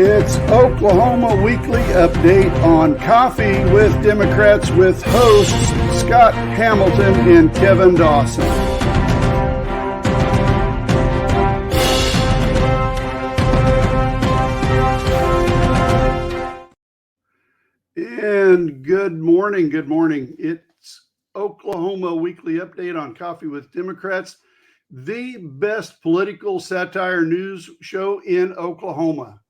It's Oklahoma Weekly Update on Coffee with Democrats with hosts Scott Hamilton and Kevin Dawson. And good morning. It's Oklahoma Weekly Update on Coffee with Democrats, the best political satire news show in Oklahoma.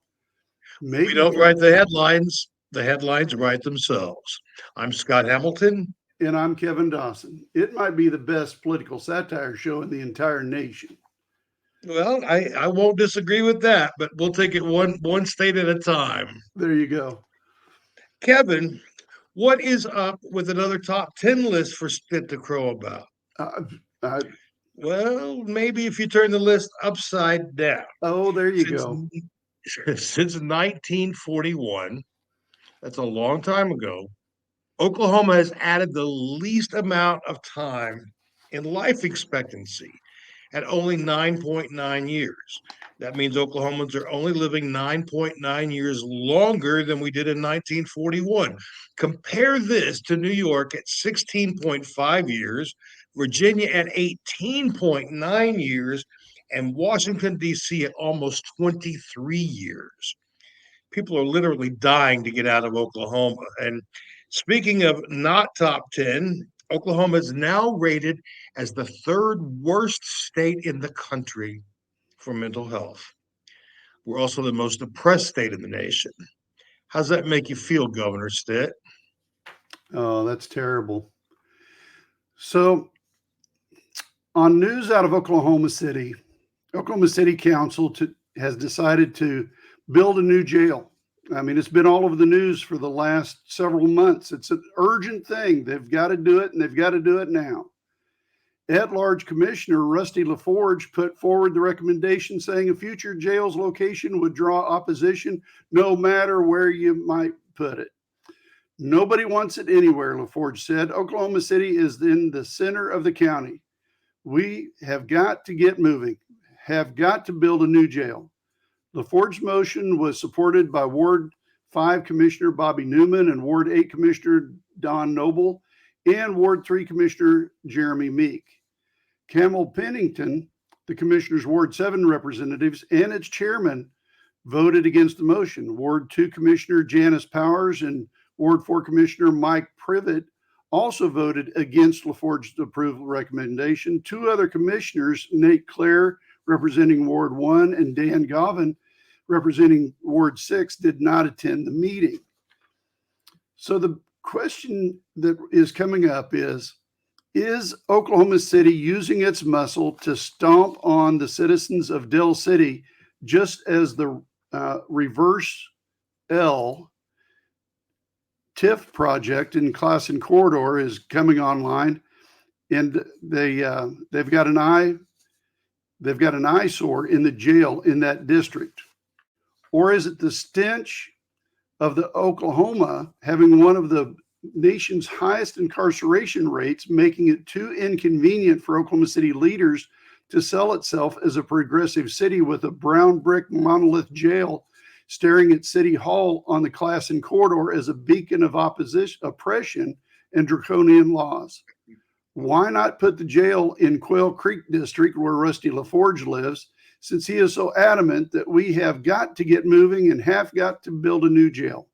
We don't write the headlines. The headlines write themselves. I'm Scott Hamilton. And I'm Kevin Dawson. It might be the best political satire show in the entire nation. Well, I won't disagree with that, but we'll take it one state at a time. There you go. Kevin, what is up with another top 10 list for Spit to Crow about? Well, maybe if you turn the list upside down. Oh, there you go. Since 1941, that's a long time ago, Oklahoma has added the least amount of time in life expectancy at only 9.9 years. That means Oklahomans are only living 9.9 years longer than we did in 1941. Compare this to New York at 16.5 years, Virginia at 18.9 years, and Washington, D.C. at almost 23 years. People are literally dying to get out of Oklahoma. And speaking of not top 10, Oklahoma is now rated as the third worst state in the country for mental health. We're also the most depressed state in the nation. How's that make you feel, Governor Stitt? Oh, that's terrible. So, on news out of Oklahoma City Council has decided to build a new jail. I mean, it's been all over the news for the last several months. It's an urgent thing. They've got to do it, and they've got to do it now. At-large Commissioner Rusty LaForge put forward the recommendation saying a future jail's location would draw opposition no matter where you might put it. Nobody wants it anywhere, LaForge said. Oklahoma City is in the center of the county. We have got to get moving, have got to build a new jail. LaForge's motion was supported by Ward 5 Commissioner Bobby Newman and Ward 8 Commissioner Don Noble and Ward 3 Commissioner Jeremy Meek. Camel Pennington, the Commissioner's Ward 7 representatives, and its chairman voted against the motion. Ward 2 Commissioner Janice Powers and Ward 4 Commissioner Mike Privet also voted against LaForge's approval recommendation. Two other commissioners, Nate Clare, representing Ward 1, and Dan Govan, representing Ward 6, did not attend the meeting. So the question that is coming up is Oklahoma City using its muscle to stomp on the citizens of Dell City, just as the Reverse L TIF project in Classen Corridor is coming online, and they've got an eyesore in the jail in that district? Or is it the stench of the Oklahoma having one of the nation's highest incarceration rates, making it too inconvenient for Oklahoma City leaders to sell itself as a progressive city with a brown brick monolith jail staring at City Hall on the Classen Corridor as a beacon of oppression and draconian laws? Why not put the jail in Quail Creek District where Rusty LaForge lives, since he is so adamant that we have got to get moving and have got to build a new jail?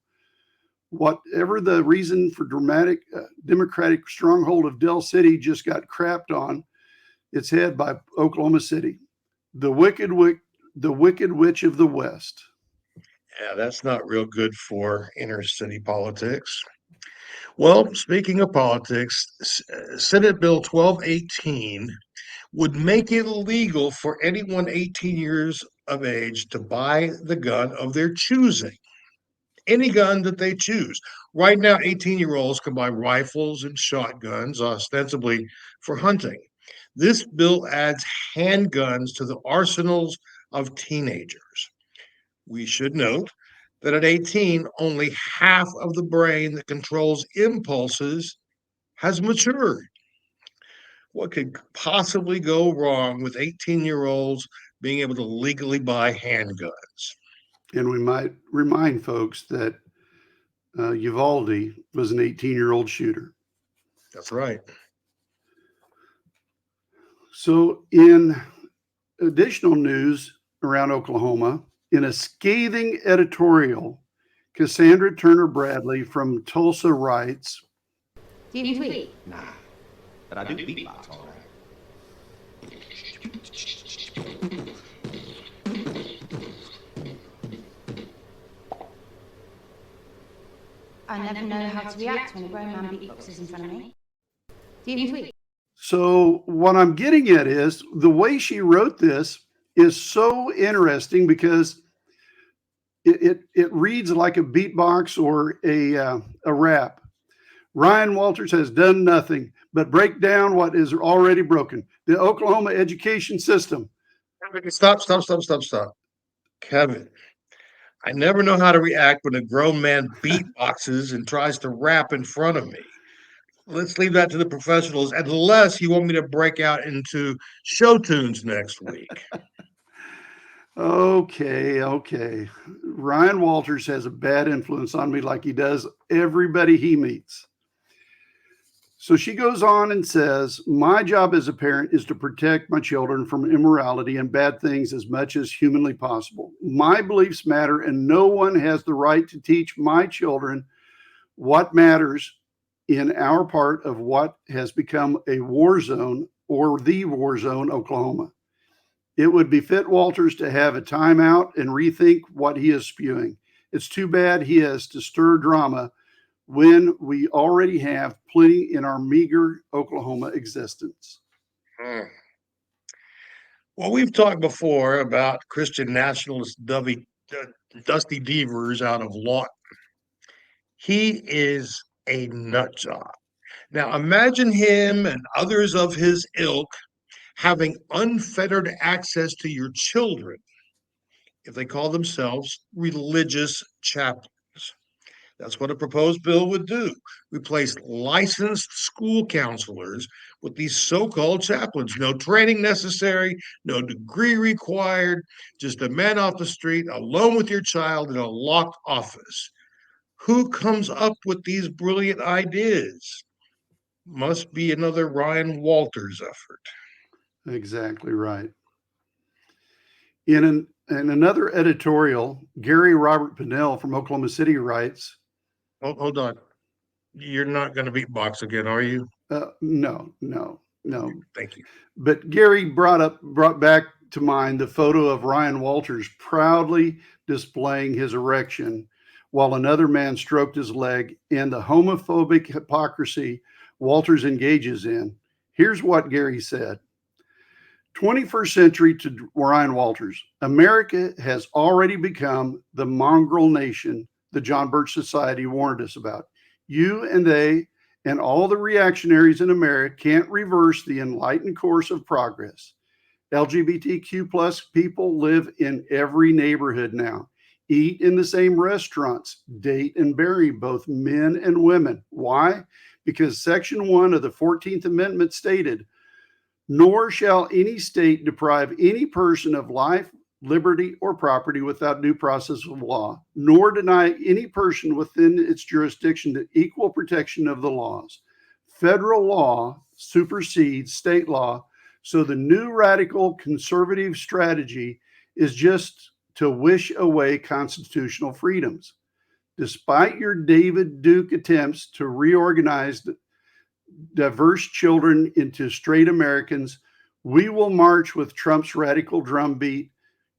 Whatever the reason for dramatic Democratic stronghold of Dell City just got crapped on its head by Oklahoma City, the wicked witch of the West. Yeah, that's not real good for inner city politics. Well, speaking of politics, Senate Bill 1218 would make it illegal for anyone 18 years of age to buy the gun of their choosing. Any gun that they choose. Right now, 18-year-olds can buy rifles and shotguns, ostensibly for hunting. This bill adds handguns to the arsenals of teenagers. We should note that at 18, only half of the brain that controls impulses has matured. What could possibly go wrong with 18-year-olds being able to legally buy handguns? And we might remind folks that Uvalde was an 18-year-old shooter. That's right. So in additional news around Oklahoma, in a scathing editorial, Cassandra Turner Bradley from Tulsa writes, Do you tweet? Nah, but I do beatbox all right. I never know how to react when a grown man beatboxes in front of me. Do you tweet? so what I'm getting at is the way she wrote this is so interesting because it reads like a beatbox or a rap. Ryan Walters has done nothing but break down what is already broken. The Oklahoma education system. Stop. Kevin, I never know how to react when a grown man beatboxes and tries to rap in front of me. Let's leave that to the professionals, unless you want me to break out into show tunes next week. Okay. Ryan Walters has a bad influence on me like he does everybody he meets. So she goes on and says, my job as a parent is to protect my children from immorality and bad things as much as humanly possible. My beliefs matter, and no one has the right to teach my children what matters in our part of what has become a war zone, or the war zone, Oklahoma. It would befit Walters to have a timeout and rethink what he is spewing. It's too bad he has to stir drama when we already have plenty in our meager Oklahoma existence. Well, we've talked before about Christian nationalist Dusty Devers out of Lawton. He is a nut job. Now, imagine him and others of his ilk having unfettered access to your children if they call themselves religious chaplains. That's what a proposed bill would do. Replace licensed school counselors with these so-called chaplains. No training necessary, no degree required, just a man off the street alone with your child in a locked office. Who comes up with these brilliant ideas? Must be another Ryan Walters effort. Exactly right. In another editorial, Gary Robert Pinnell from Oklahoma City writes, Hold on. You're not going to beatbox again, are you? No. Thank you. But Gary brought back to mind the photo of Ryan Walters proudly displaying his erection while another man stroked his leg, and the homophobic hypocrisy Walters engages in. Here's what Gary said. 21st century to Ryan Walters, America has already become the mongrel nation the John Birch Society warned us about. You and they and all the reactionaries in America can't reverse the enlightened course of progress. LGBTQ plus people live in every neighborhood now, eat in the same restaurants, date and marry both men and women. Why? Because Section 1 of the 14th Amendment stated, nor shall any state deprive any person of life, liberty, or property without due process of law, nor deny any person within its jurisdiction the equal protection of the laws. Federal law supersedes state law, so the new radical conservative strategy is just to wish away constitutional freedoms. Despite your David Duke attempts to reorganize diverse children into straight Americans, we will march with Trump's radical drumbeat.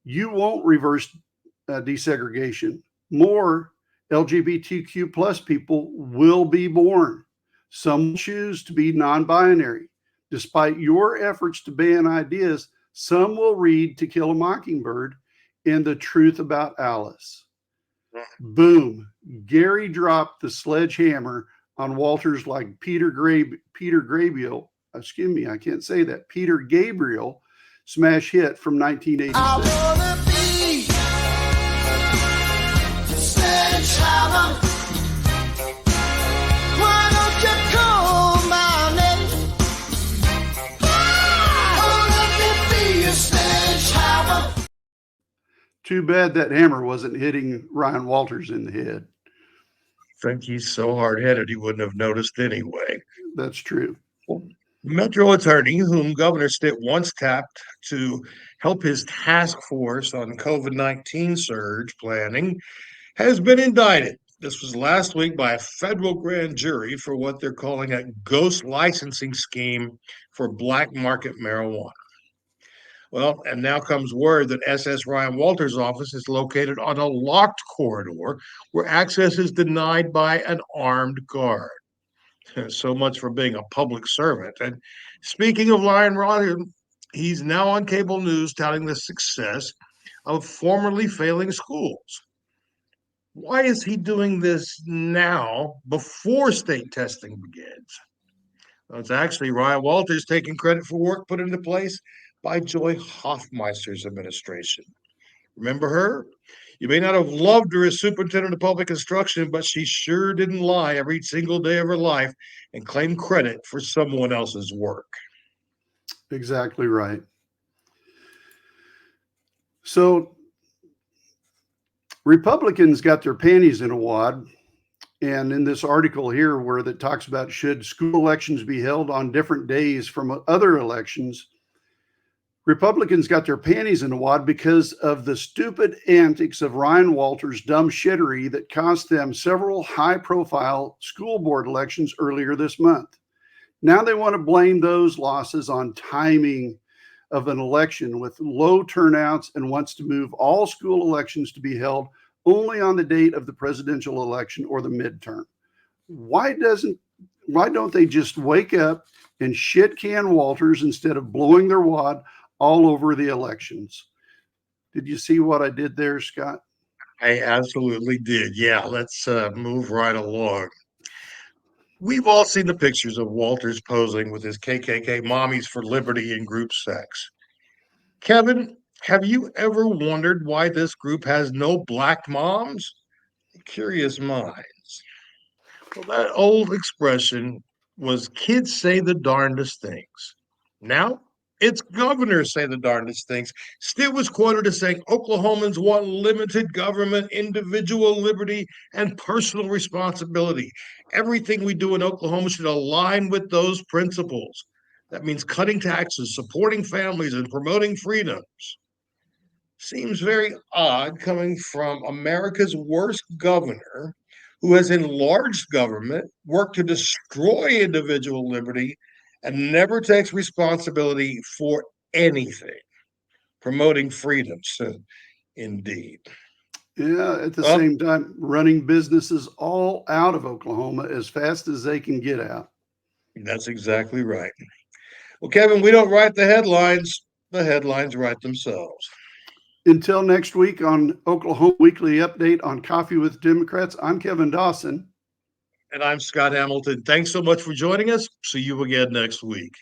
You won't reverse desegregation. More LGBTQ plus people will be born. Some choose to be non-binary. Despite your efforts to ban ideas, some will read To Kill a Mockingbird and The Truth About Alice. Boom. Gary dropped the sledgehammer on Walters like Peter Gabriel smash hit from 1980. I wanna be the sledgehammer. Why don't you call my name? I wanna be a sledgehammer. Too bad that hammer wasn't hitting Ryan Walters in the head. I think he's so hard-headed he wouldn't have noticed anyway. That's true. Well, Metro attorney, whom Governor Stitt once tapped to help his task force on COVID-19 surge planning, has been indicted. This was last week by a federal grand jury for what they're calling a ghost licensing scheme for black market marijuana. Well, and now comes word that SS Ryan Walters' office is located on a locked corridor where access is denied by an armed guard. So much for being a public servant. And speaking of Ryan Walters, he's now on cable news touting the success of formerly failing schools. Why is he doing this now before state testing begins? Well, it's actually Ryan Walters taking credit for work put into place by Joy Hoffmeister's administration. Remember her? You may not have loved her as superintendent of public instruction, but she sure didn't lie every single day of her life and claim credit for someone else's work. Exactly right. So Republicans got their panties in a wad. And in this article here, where that talks about should school elections be held on different days from other elections, Republicans got their panties in a wad because of the stupid antics of Ryan Walters' dumb shittery that cost them several high-profile school board elections earlier this month. Now they want to blame those losses on timing of an election with low turnouts and wants to move all school elections to be held only on the date of the presidential election or the midterm. Why don't they just wake up and shit can Walters instead of blowing their wad all over the elections? Did you see what I did there, Scott? I absolutely did. Yeah, let's move right along. We've all seen the pictures of Walters posing with his KKK Mommies for Liberty in group sex. Kevin, have you ever wondered why this group has no black moms? Curious minds. Well, that old expression was kids say the darndest things. Now it's governors say the darndest things. Stitt was quoted as saying Oklahomans want limited government, individual liberty, and personal responsibility. Everything we do in Oklahoma should align with those principles. That means cutting taxes, supporting families, and promoting freedoms. Seems very odd coming from America's worst governor, who has enlarged government, worked to destroy individual liberty, and never takes responsibility for anything. Promoting freedoms, indeed. Yeah, at the same time, running businesses all out of Oklahoma as fast as they can get out. That's exactly right. Well, Kevin, we don't write the headlines write themselves. Until next week on Oklahoma Weekly Update on Coffee with Democrats, I'm Kevin Dawson. And I'm Scott Hamilton. Thanks so much for joining us. See you again next week.